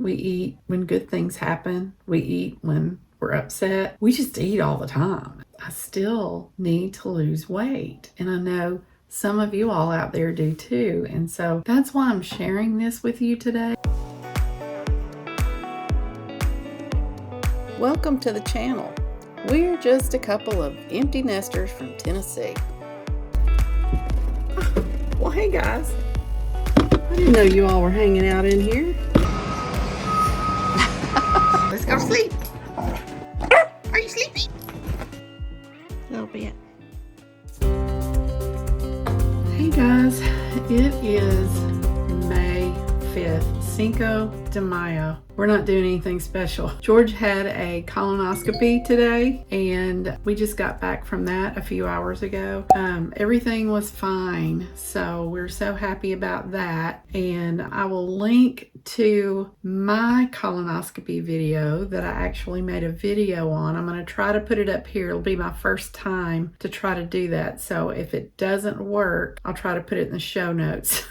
We eat when good things happen. We eat when we're upset. We just eat all the time. I still need to lose weight. And I know some of you all out there do too. And so that's why I'm sharing this with you today. Welcome to the channel. We're just a couple of empty nesters from Tennessee. Well, hey guys. I didn't know you all were hanging out in here. Let's go to sleep. Are you sleepy? A little bit. Hey guys, it is May 5th, Cinco de Mayo. We're not doing anything special. George had a colonoscopy today, and we just got back from that a few hours ago. Everything was fine, so we're so happy about that. And I will link to my colonoscopy video that I actually made a video on. I'm going to try to put it up here. It'll be my first time to try to do that. So if it doesn't work, I'll try to put it in the show notes.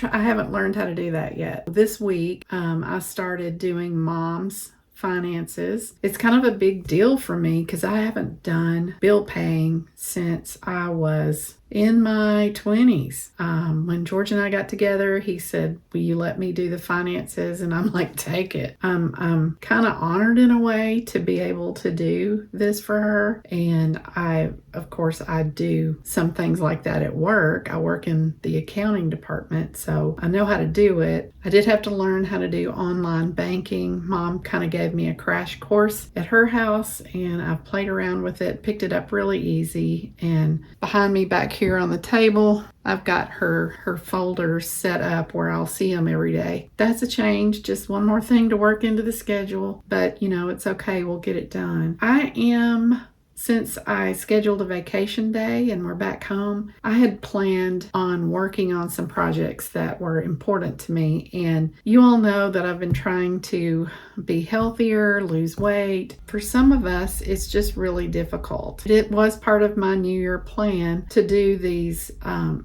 I haven't learned how to do that yet. This week, I started doing mom's finances. It's kind of a big deal for me because I haven't done bill paying since I was in my 20s. When George and I got together, he said, will you let me do the finances? And I'm like, take it. I'm kind of honored in a way to be able to do this for her. And of course, I do some things like that at work. I work in the accounting department, so I know how to do it. I did have to learn how to do online banking. Mom kind of gave me a crash course at her house, and I've played around with it, picked it up really easy. And behind me back here on the table, I've got her folders set up where I'll see them every day. That's a change, just one more thing to work into the schedule, but it's okay, we'll get it done. Since I scheduled a vacation day and we're back home, I had planned on working on some projects that were important to me. And you all know that I've been trying to be healthier, lose weight. For some of us, it's just really difficult. It was part of my New Year plan to do these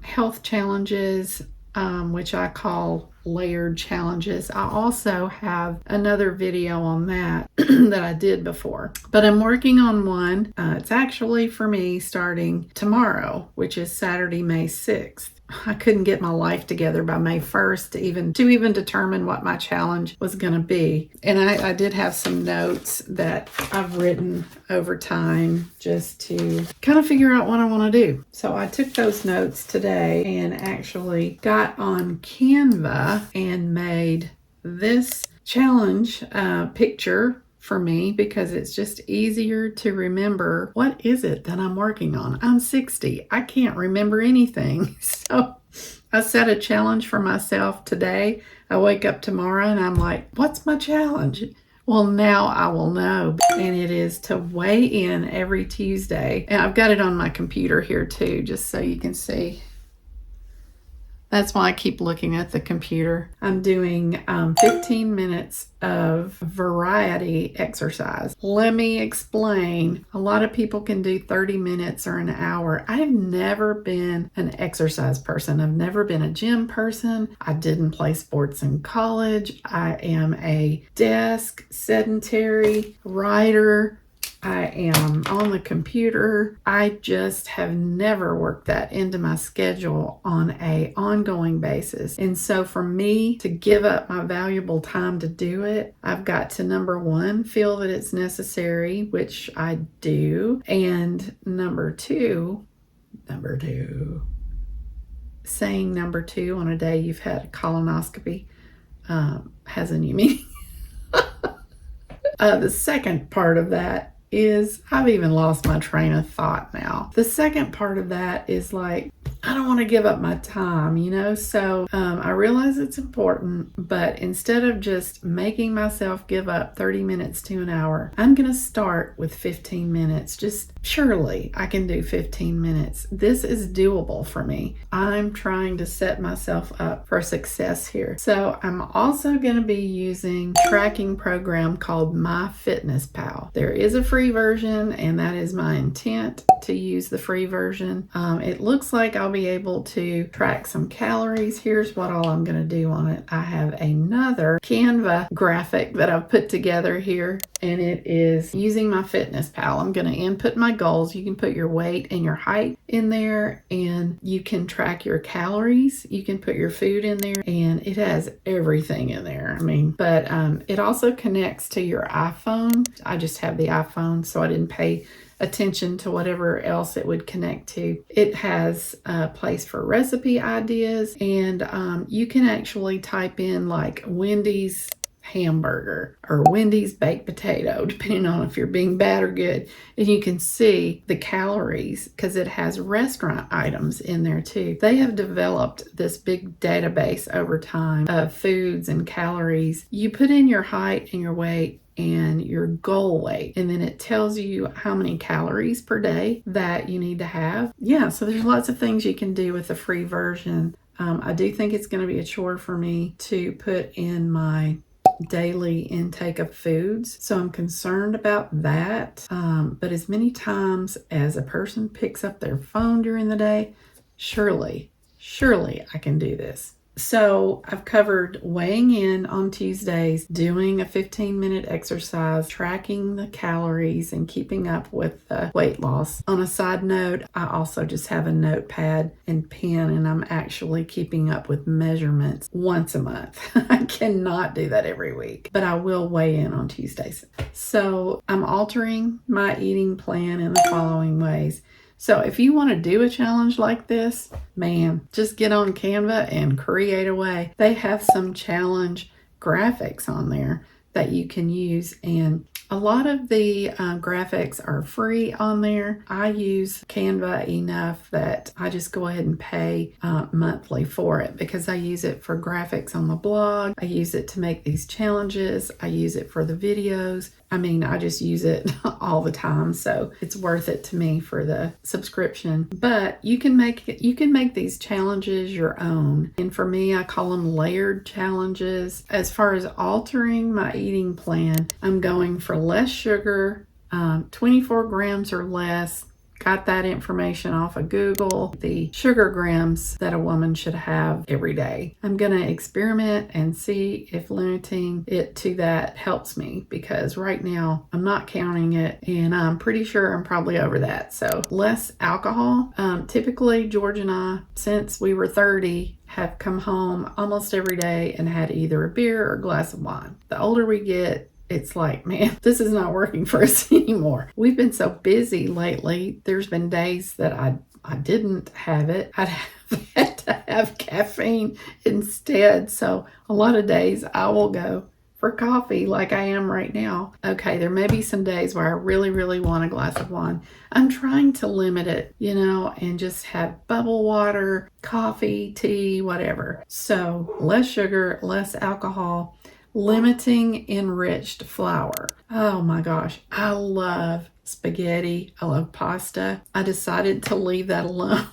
health challenges, which I call layered challenges. I also have another video on that that I did before, but I'm working on one. It's actually for me starting tomorrow, which is Saturday, May 6th. I couldn't get my life together by May 1st to even determine what my challenge was going to be. And I did have some notes that I've written over time just to kind of figure out what I want to do. So I took those notes today and actually got on Canva and made this challenge picture for me because it's just easier to remember what is it that I'm working on. I'm 60. I can't remember anything. So I set a challenge for myself today. I wake up tomorrow and I'm like, what's my challenge? Well, now I will know. And it is to weigh in every Tuesday. And I've got it on my computer here too, just so you can see. That's why I keep looking at the computer. I'm doing 15 minutes of variety exercise. Let me explain. A lot of people can do 30 minutes or an hour. I've never been an exercise person. I've never been a gym person. I didn't play sports in college. I am a desk, sedentary writer. I am on the computer. I just have never worked that into my schedule on an ongoing basis. And so for me to give up my valuable time to do it, I've got to, number one, feel that it's necessary, which I do. And number two, saying number two on a day you've had a colonoscopy has a new meaning. The second part of that is I've even lost my train of thought now. The second part of that is like, I don't want to give up my time, So I realize it's important, but instead of just making myself give up 30 minutes to an hour, I'm going to start with 15 minutes, just surely I can do 15 minutes. This is doable for me. I'm trying to set myself up for success here. So I'm also going to be using a tracking program called MyFitnessPal. There is a free version, and that is my intent to use the free version. It looks like I'll be able to track some calories. Here's what all I'm going to do on it. I have another Canva graphic that I've put together here, and it is using MyFitnessPal. I'm going to input my goals. You can put your weight and your height in there, and you can track your calories. You can put your food in there, and it has everything in there. But it also connects to your iPhone. I just have the iPhone, so I didn't pay attention to whatever else it would connect to. It has a place for recipe ideas, and you can actually type in like Wendy's hamburger or Wendy's baked potato, depending on if you're being bad or good, and you can see the calories because it has restaurant items in there too. They have developed this big database over time of foods and calories. You put in your height and your weight and your goal weight, and then it tells you how many calories per day that you need to have. Yeah, so there's lots of things you can do with the free version. I do think it's going to be a chore for me to put in my daily intake of foods, so I'm concerned about that. But as many times as a person picks up their phone during the day, surely I can do this. So I've covered weighing in on Tuesdays, doing a 15-minute exercise, tracking the calories, and keeping up with the weight loss. On a side note, I also just have a notepad and pen, and I'm actually keeping up with measurements once a month. I cannot do that every week, but I will weigh in on Tuesdays. So I'm altering my eating plan in the following ways. So if you want to do a challenge like this, man, just get on Canva and create away. They have some challenge graphics on there that you can use, and a lot of the graphics are free on there. I use Canva enough that I just go ahead and pay monthly for it because I use it for graphics on the blog. I use it to make these challenges. I use it for the videos. I just use it all the time, so it's worth it to me for the subscription. But you can make these challenges your own. And for me, I call them layered challenges. As far as altering my eating plan, I'm going for less sugar, 24 grams or less. Got that information off of Google, the sugar grams that a woman should have every day. I'm going to experiment and see if limiting it to that helps me, because right now I'm not counting it and I'm pretty sure I'm probably over that. So less alcohol. Typically, George and I, since we were 30, have come home almost every day and had either a beer or a glass of wine. The older we get, it's like, man, this is not working for us anymore. We've been so busy lately. There's been days that I didn't have it. I'd have had to have caffeine instead. So a lot of days I will go for coffee like I am right now. Okay, there may be some days where I really want a glass of wine. I'm trying to limit it, and just have bubble water, coffee, tea, whatever. So less sugar, less alcohol. Limiting enriched flour. Oh my gosh, I love spaghetti. I love pasta. I decided to leave that alone.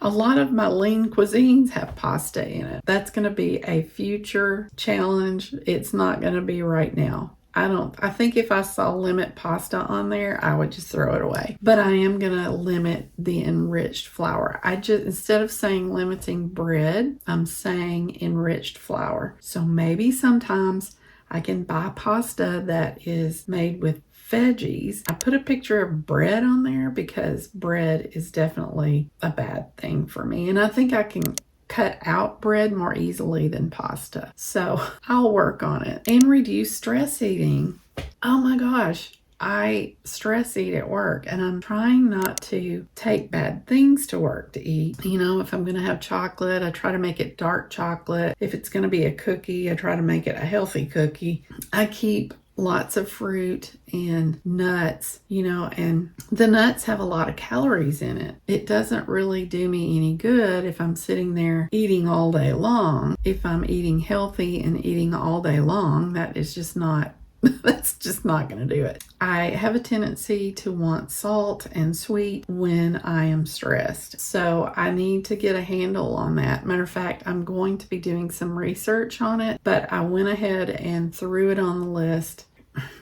A lot of my lean cuisines have pasta in it. That's going to be a future challenge. It's not going to be right now. I think if I saw limit pasta on there, I would just throw it away. But I am going to limit the enriched flour. Instead of saying limiting bread, I'm saying enriched flour. So maybe sometimes I can buy pasta that is made with veggies. I put a picture of bread on there because bread is definitely a bad thing for me. And I think I can cut out bread more easily than pasta. So I'll work on it. And reduce stress eating. Oh my gosh, I stress eat at work, and I'm trying not to take bad things to work to eat. If I'm going to have chocolate, I try to make it dark chocolate. If it's going to be a cookie, I try to make it a healthy cookie. I keep lots of fruit and nuts, and the nuts have a lot of calories in it. It doesn't really do me any good if I'm sitting there eating all day long. If I'm eating healthy and eating all day long, that is just not That's just not going to do it. I have a tendency to want salt and sweet when I am stressed. So I need to get a handle on that. Matter of fact, I'm going to be doing some research on it, but I went ahead and threw it on the list.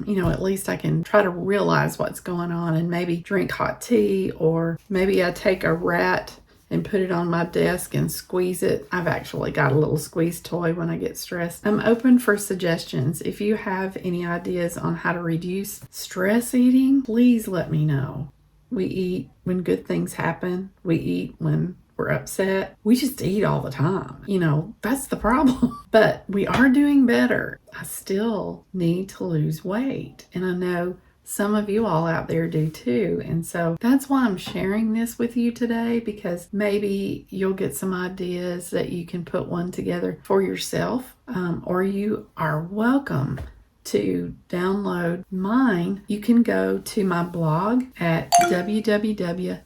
At least I can try to realize what's going on and maybe drink hot tea, or maybe I take a rat and put it on my desk and squeeze it. I've actually got a little squeeze toy when I get stressed. I'm open for suggestions. If you have any ideas on how to reduce stress eating, please let me know. We eat when good things happen. We eat when we're upset. We just eat all the time. That's the problem. But we are doing better. I still need to lose weight. And I know some of you all out there do too. And so that's why I'm sharing this with you today, because maybe you'll get some ideas that you can put one together for yourself, or you are welcome to download mine. You can go to my blog at I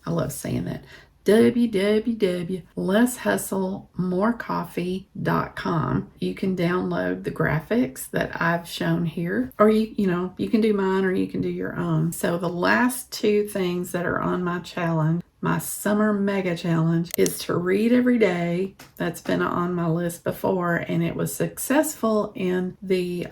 love saying that, www.lesshustlemorecoffee.com. You can download the graphics that I've shown here, or you can do mine, or you can do your own. So the last two things that are on my challenge, my summer mega challenge, is to read every day. That's been on my list before, and it was successful in the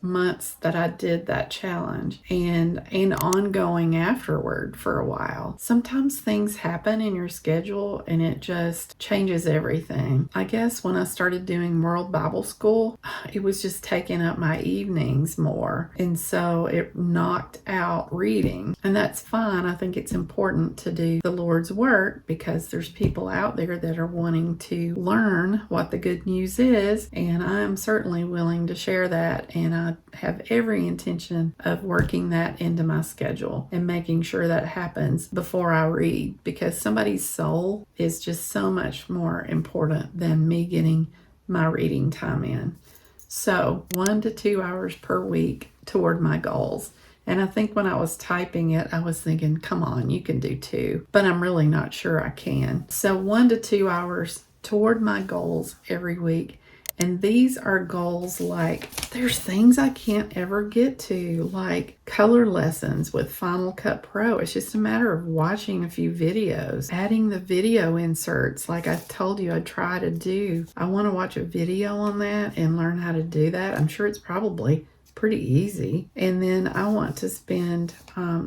months that I did that challenge, and ongoing afterward for a while. Sometimes things happen in your schedule and it just changes everything. I guess when I started doing World Bible School, it was just taking up my evenings more, and so it knocked out reading, and that's fine. I think it's important to do the Lord's work, because there's people out there that are wanting to learn what the good news is, and I'm certainly willing to share that, and I have every intention of working that into my schedule and making sure that happens before I read, because somebody's soul is just so much more important than me getting my reading time in. So 1 to 2 hours per week toward my goals. And I think when I was typing it, I was thinking, come on, you can do 2, but I'm really not sure I can. So 1 to 2 hours toward my goals every week. And these are goals like, there's things I can't ever get to, like color lessons with Final Cut Pro. It's just a matter of watching a few videos, adding the video inserts like I told you I'd try to do. I want to watch a video on that and learn how to do that. I'm sure it's probably pretty easy. And then I want to spend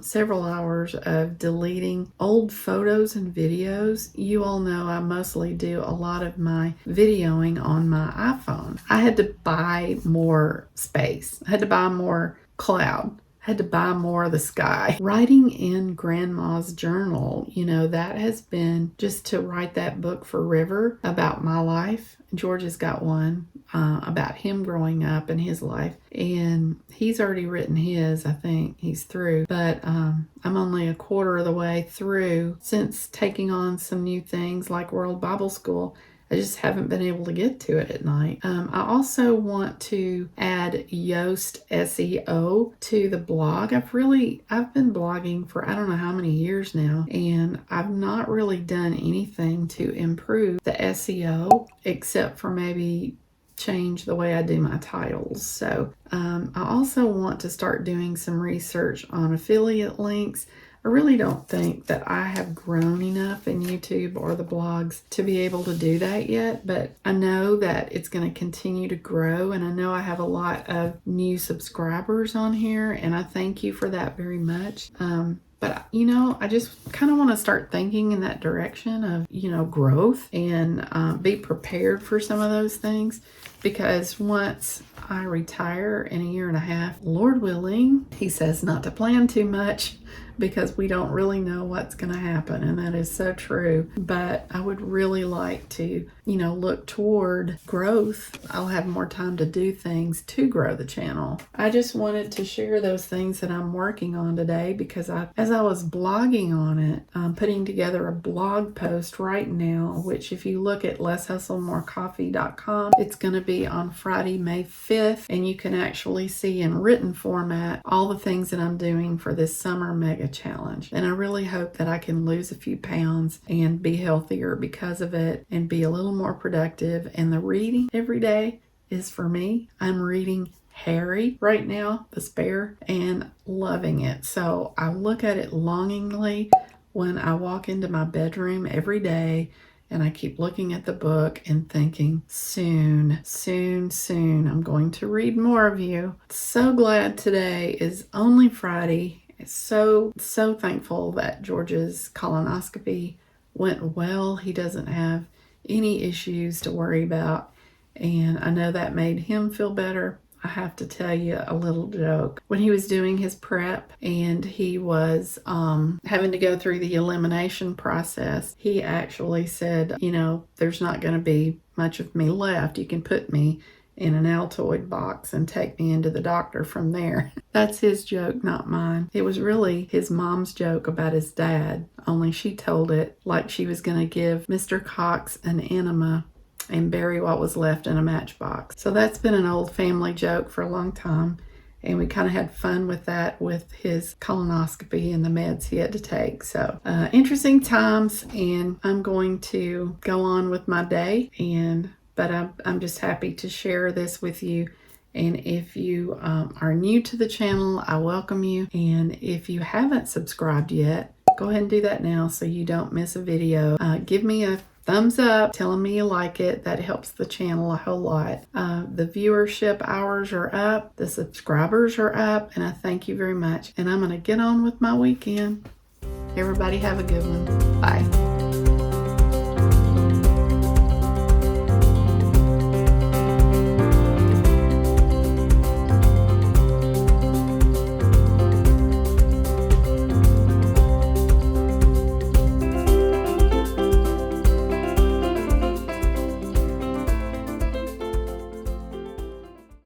several hours of deleting old photos and videos. You all know I mostly do a lot of my videoing on my iPhone. I had to buy more space. I had to buy more cloud. I had to buy more of the sky. Writing in Grandma's journal, that has been just to write that book for River about my life. George has got one about him growing up and his life, and he's already written his. I think he's through, but I'm only a quarter of the way through since taking on some new things like World Bible School. I just haven't been able to get to it at night. I also want to add Yoast SEO to the blog. I've been blogging for I don't know how many years now, and I've not really done anything to improve the SEO except for maybe change the way I do my titles. So I also want to start doing some research on affiliate links. I really don't think that I have grown enough in YouTube or the blogs to be able to do that yet, but I know that it's going to continue to grow, and I know I have a lot of new subscribers on here, and I thank you for that very much. But, I just kind of want to start thinking in that direction of, growth and be prepared for some of those things, because once I retire in a year and a half, Lord willing, he says not to plan too much, because we don't really know what's going to happen, and that is so true. But I would really like to, look toward growth. I'll have more time to do things to grow the channel. I just wanted to share those things that I'm working on today, because as I was blogging on it, I'm putting together a blog post right now, which if you look at lesshustlemorecoffee.com, it's going to be on Friday, May 5th, and you can actually see in written format all the things that I'm doing for this summer mega challenge. And I really hope that I can lose a few pounds and be healthier because of it, and be a little more productive. And the reading every day is for me. I'm reading Harry right now, the spare, and loving it. So I look at it longingly when I walk into my bedroom every day, and I keep looking at the book and thinking, soon, soon, soon, I'm going to read more of you. So glad today is only Friday. So thankful that George's colonoscopy went well. He doesn't have any issues to worry about, and I know that made him feel better. I have to tell you a little joke. When he was doing his prep and he was having to go through the elimination process, he actually said, there's not going to be much of me left. You can put me in an Altoid box and take me into the doctor from there. That's his joke, not mine. It was really his mom's joke about his dad, only she told it like she was going to give Mr. Cox an enema and bury what was left in a matchbox. So that's been an old family joke for a long time, and we kind of had fun with that with his colonoscopy and the meds he had to take. So interesting times, and I'm going to go on with my day, but I'm just happy to share this with you. And if you are new to the channel, I welcome you. And if you haven't subscribed yet, go ahead and do that now so you don't miss a video. Give me a thumbs up telling me you like it. That helps the channel a whole lot. The viewership hours are up, the subscribers are up, and I thank you very much. And I'm going to get on with my weekend. Everybody have a good one. Bye.